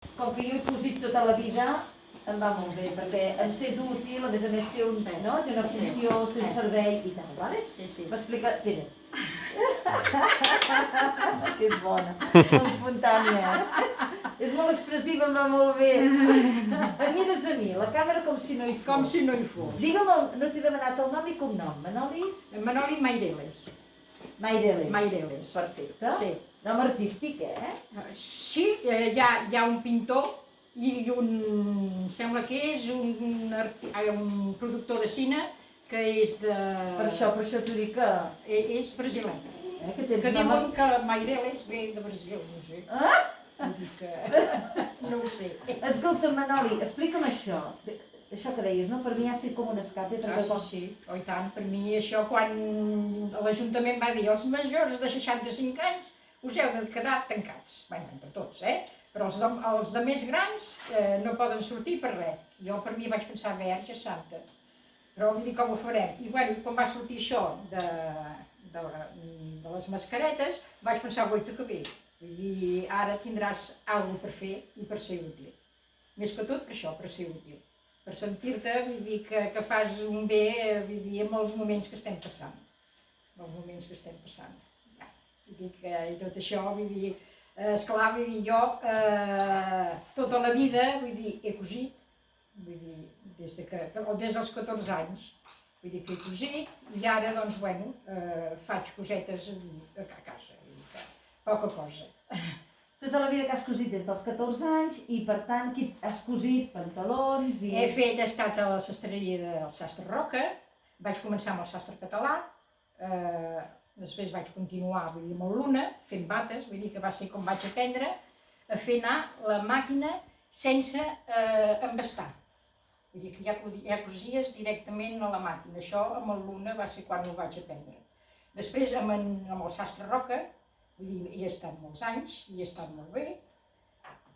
Com que jo he cosit tota la vida, em va molt bé, perquè em sento útil, a més té una funció, té un servei i tal, vale? Sí. M'explica... Espera. Que és bona, molt espontània. És molt expressiva, em va molt bé. Em mires a mi, la càmera com si no hi fos. Com si no hi fos. Digue'm, no t'he demanat el nom i cognom. Manoli? Manoli Maireles. Maireles. Maireles. Perfecte. Sí. Nom artístic, eh? Sí, hi ha un pintor i sembla que és un productor de cine que és de... Per això t'ho dic que... És brasiler. Que tens Que nom... diuen que Maireles ve de Brasil, no sé. Ah? No ho sé. Escolta, Manoli, explica'm això. Això que deies, no? Per mi ha sigut com un escape. Sí. Oh, i tant, per mi això, quan l'Ajuntament va dir els majors de 65 anys us heu de quedar tancats. Bé, entre tots, però els de més grans no poden sortir per res. Jo per mi vaig pensar, Verge Santa, però vull dir com ho farem. I bueno, quan va sortir això de les mascaretes, vaig pensar, guaita que bé. Vull dir, ara tindràs alguna cosa per fer i per ser útil. Més que tot per això, per ser útil. Per sentir-te, vull dir, que fas un bé, vull dir, en els moments que estem passant. Els moments que estem passant. Vull dir que, i tot això, vull dir, esclar, vull dir, jo tota la vida, vull dir, he cosit, vull dir, des dels 14 anys, vull dir que he cosit, i ara, doncs, bueno, faig cosetes a casa, vull dir que poca cosa. Tota la vida que has cosit des dels 14 anys i, per tant, has cosit pantalons i... He estat a la sastreria del sastre Roca, vaig començar amb el sastre català, després vaig continuar, vull dir, amb el Luna, fent bates, vull dir que va ser com vaig aprendre a fer anar la màquina sense embastar. Vull dir que ja cosies directament a la màquina. Això amb el Luna va ser quan ho vaig aprendre. Després amb el sastre Roca, vull dir, hi he estat molts anys, hi he estat molt bé.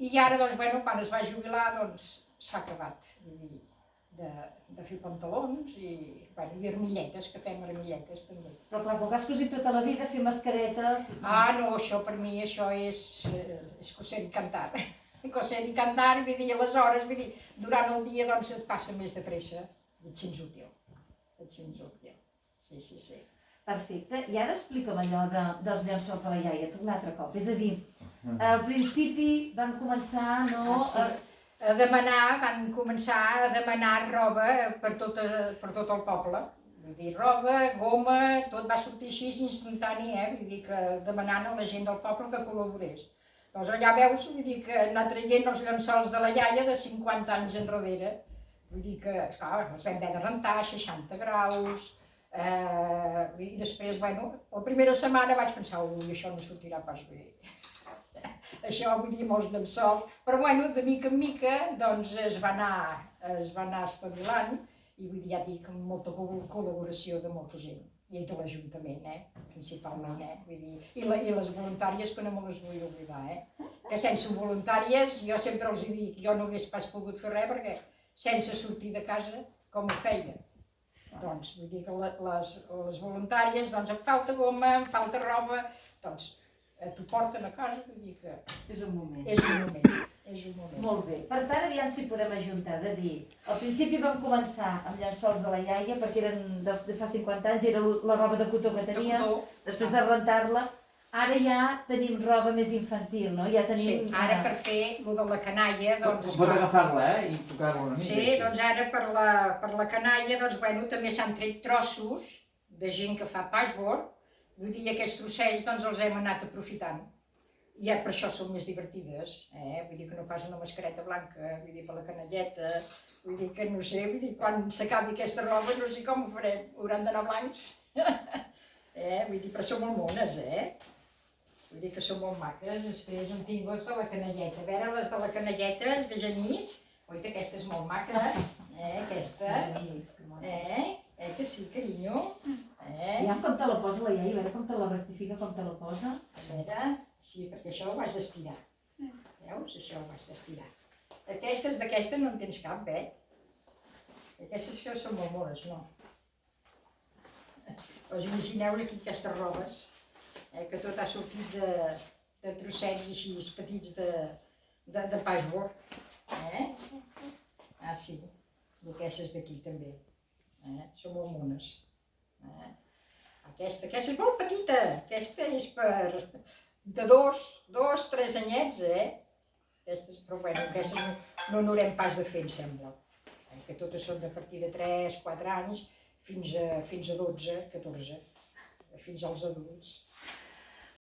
I ara, doncs, bueno, quan es va jubilar, doncs, s'ha acabat, vull dir, de fer pantalons i armilletes, que fem armilletes també. Però clar, com que has cosit tota la vida, fer mascaretes... Ah, no, això per mi, això és coser i cantar. Coser i cantar, vull dir, aleshores, vull dir, durant el dia, doncs, et passa més de pressa, et sents útil. Et sents útil, sí. Perfecte, i ara explica'm allò dels llençols de la iaia, un altre cop. És a dir, al principi vam començar, no... Van començar a demanar roba per tot el poble. Vull dir, roba, goma, tot va sortir així instantani, vull dir que demanant a la gent del poble que col·laborés. Doncs allà veus, vull dir que anar traient els llençols de la iaia de 50 anys enrere. Vull dir que, esclar, els vam haver de rentar a 60 graus, i després, bueno, la primera setmana vaig pensar, ui, això no sortirà pas bé. Això, vull dir, molts llençols, però bueno, de mica en mica, doncs es va anar espavilant i vull dir, ja dic, amb molta col·laboració de molta gent i de l'Ajuntament, principalment, vull dir, i les voluntàries que no me les vull oblidar, que sense voluntàries, jo sempre els dic, jo no hagués pas pogut fer res perquè sense sortir de casa, com ho feia? Doncs, vull dir que les voluntàries, doncs, em falta goma, em falta roba, doncs, t'ho porten a casa, vull dir que... És un moment. És un moment. Molt bé. Per tant, aviam si podem ajuntar, de dir, al principi vam començar amb llençols de la iaia, perquè eren de fa 50 anys, era la roba de cotó que teníem, després de rentar-la. Ara ja tenim roba més infantil, no? Ja tenim... Sí, ara per fer el de la canalla, doncs... Pot agafar-la, i tocar-la una mica. Sí, doncs ara per la canalla, doncs, bueno, també s'han tret trossos de gent que fa patchwork. Vull dir, aquests trossets doncs els hem anat aprofitant. I per això són més divertides, vull dir que no pas una mascareta blanca, vull dir, per la canalleta, vull dir que no sé, vull dir, quan s'acabi aquesta roba no sé com ho farem, hauran d'anar blancs. Vull dir, però són molt mones, Vull dir que són molt maques. Després on tinc les de la canalleta. A veure, les de la canalleta, els bejanís, oita, aquesta és molt maca, aquesta. Que sí, carinyo. Aviam com te la posa la iaia, a veure com te la rectifica, com te la posa. A veure, sí, perquè això ho has d'estirar. Veus? Això ho has d'estirar. D'aquestes no en tens cap, Aquestes són molt mones, no? Doncs imagineu aquí aquestes robes, que tot ha sortit de trossets així petits de patchwork. Ah, sí. I aquestes d'aquí també. Són molt mones. Aquesta és molt petita. Aquesta és per de 2, 3 anyets, Aquestes, però bueno, aquestes no n'haurem pas de fer, em sembla. Que totes són de partir de 3, 4 anys fins a 12, 14, fins als adults.